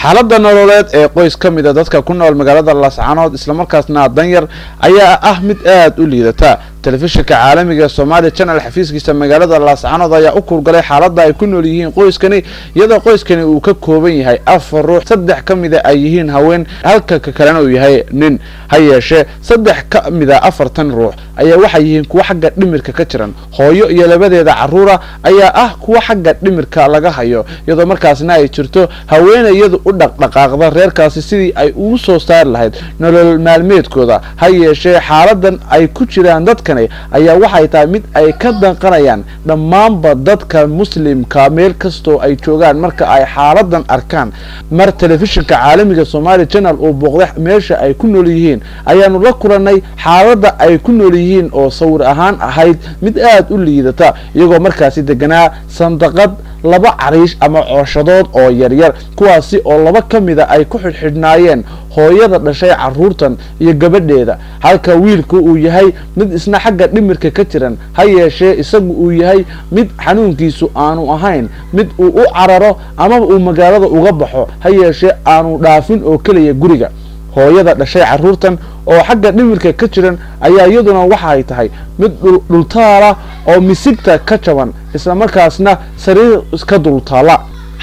xaaladda nololeed ee qoys ka mid ah dadka ku nool magaalada Laascaanood isla markaasna danyar ayaa ah mid aad u liidata telefishinka caalamiga Soomaali Channel xafiiskiisa magaalada Laascaanood ayaa u kurgalay xaaladda ay ku nool yihiin qoyskani iyadoo qoyskani uu ka kooban yahay 4 ruux 3 ka mid ah ay yihiin haween halka ka kalena uu yahay nin ha yeeshee 3 ka mid ah 4tan ruux ayaa waxay yihiin kuwa xagga dhimirka ka jiran hooyo iyo labadeeda caruura ayaa ah kuwa xagga dhimirka laga hayo iyadoo markaasna ay jirto haweenayadu u dhaqdhaqaaqda reerkaasi sidii ay ugu soo saar lahayd nolol maalmeedkooda ha yeeshee xaaladan ay ku jiraan dadkani ayaa waxay tahay mid ay ka danqanayaan dhammaanba dadka muslimka meel kastoo ay joogaan marka ay xaaladan arkaan mar telefishinka caalamiga Soomaali Channel oo booqday meesha ay ku nool yihiin ayaanu la kulanay xaaladda ay ku nool yihiin oo sawir ahaan ahayd mid aad u liidata iyagoo markaasi deganaa sandaqad laba cariish ama cooshadood oo yaryar kuwaasi oo laba ka mid ah ay ku xidhnaayeen hooyada dhashay caruurtan iyo gabadheeda halka wiilku uu yahay mid isna xagga dhimirka ka jiran ha yeeshee isagu uu yahay mid xanuunkiisu aanu ahayn mid uu u cararo ama uu magaalada uga baxo ha yeeshee aanu dhaafin oo kaliya guriga hooyada dhashay caruurtan oo xagga dhimirka ka jiran ayaa iyaduna waxa ay tahay mid dhultaala oo misigta ka jaban isla markaasna sariir iska dultaala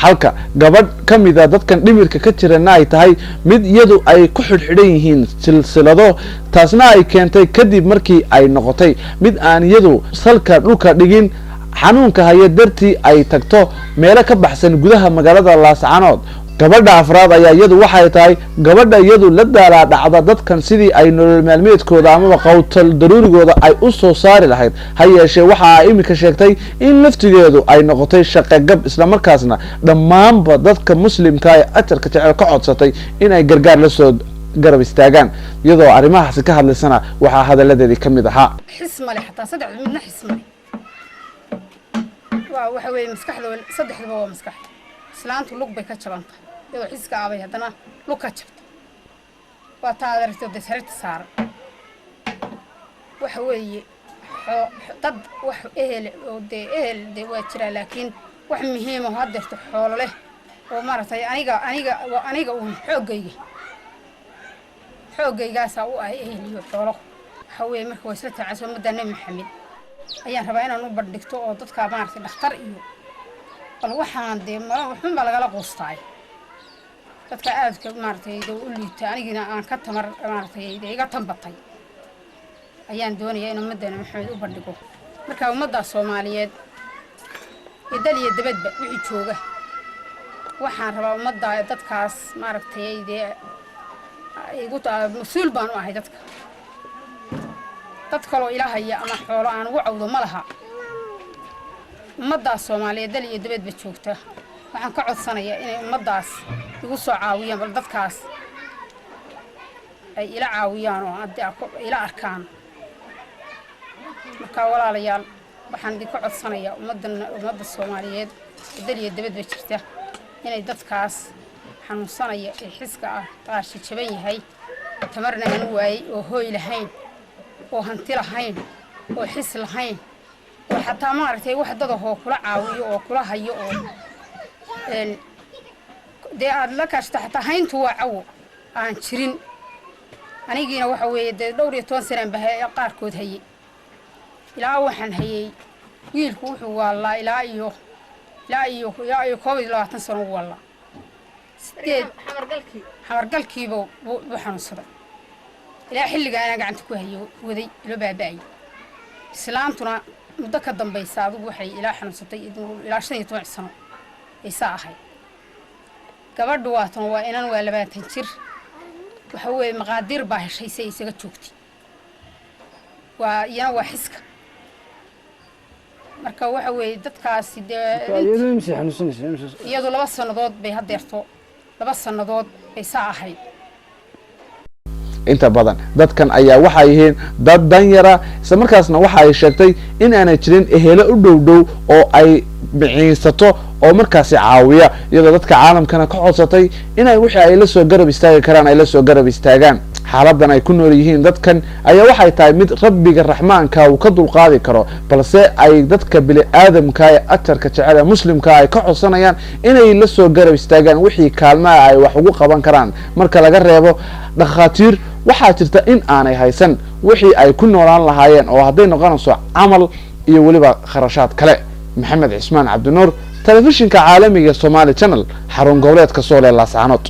halka gabadh ka mid ah dadkan dhimirka ka jirana ay tahay mid iyadu ay ku xidhan yihiin silsilado taasna ay keentay kadib markii ay noqotay mid aan iyadu salka dhulka dhigin xanuunka haya dartii ay tagto meelo ka baxsan gudaha magaalada Laascaanood gabadha afraad ayaa iyadu waxay tahay gabadha iyadu la daalaa dhacda dadkan sidii ay nolol maalmeedkooda ama qowtal daruurigooda ay u soo saari lahayd ha yeeshee waxa ay imika sheegtay in laftigeedu ay noqotay shaqo gab isla markaasna dhammaanba dadka muslimka ay ajarka jecel ka codsatay in ay gargaar la soo garab istaagaan iyadoo arrimahaasi ka hadlaysana waxaa hadaladeedii ka mid ahaa xismale xataa saddex midna xismale waxa weeye maskaxda saddexduba waa maskax islaantu lug bay ka jabantay iyadoo xiska abay haddana lug ka jabtay waa taa adeertay desarta saar waxa weeye dad wax ehel oo de waa jira laakiin wax muhiim ah hadeerto xoolo leh oo maartay aniga uu xoogaygaas u ah ehel iyo xoolo waxa weeye marka way isla taacayso madana Maxamed ayaan rabaa inaan u bandhigto oo dadka maartay dhakhtar iyo bal waxaan de waxun baa lagala qoostay dadka aadka maartay u liita anigina aan ka tamar maartay iga tambatay ayaan doonayaa in ummadana Maxamed u bandhigo marka ummadda Soomaaliyeed ee daliya dabadba wixii jooga waxaan rabaa ummadda dadkaas maartay igu taa mas'uul baan u ahay dadka loo ilaahay ama xoolo aan ugu cawdo ma laha ummadda Soomaaliyeed daliya dabadba joogta waxaan ka codsanayaa inay ummaddaas igu soo caawiyaan bal dadkaas ay ila caawiyaan oo ila arkaan marka walaalayaal waxaan idin ka codsanayaa ummadda Soomaaliyeed daliya dabadba jirta inay dadkaas xanuunsanaya ee xiska ah qaashi jaban yahay tamarna aan waayay oo hooy lahayn oo hanti lahayn oo xis lahayn حتى ما عرفت واحد ضده هو كل عاوي أو كل هيو ده لك تحت هين تو عو عن شرين أنا جينا وحوي ده دوري توانسرن بها قاركود هي لا وحن هي يلكوح والله لا يو يا كوي لا تنسون والله حمر قلكي بحنصر لا حل أنا قعدت كوهي وذي لبابي سلامتنا مدة دنبيسا adigu waxay ilaa xanuunsatay ilaa 15 sano ay saahay gabadhu waa inaan waa 20 jir waxa weey maqaadir baa heshay say isaga joogtay waa xiska marka waxa weey dadkaasi iyadoo 2 sanadood bay hadeerto 2 sanadood ay saahay inta badan dadkan ayaa waxa ay yihiin dad danyara isla markaasna waxa ay sheegtay in aanay jirin ehelo u dhow oo ay biciinsato oo markaas caawiya iyadoo dadka caalamkana ka codsatay inay wixii ay la soo garab istaagi karaan ay la soo garab istaagaan xaaladan ay ku nool yihiin dadkan ayaa waxay tahay mid rabbiga raxmaanka uu ka dulqaadi karo balse ay dadka bili aadamka ee ajarka jecel muslimka ay ka codsanayaan inay la soo garab istaagaan wixii kaalmaha ay wax ugu qaban karaan marka laga reebo dhakhaatiir waxaa jirta in aanay haysan wixii ay ku noolaan lahaayeen oo hadday noqonayso camal iyo weliba kharashaad kale maxamed cismaan cabdinuur telefishinka caalamiga Somali Channel xarun goboleedka Soole Laascaanood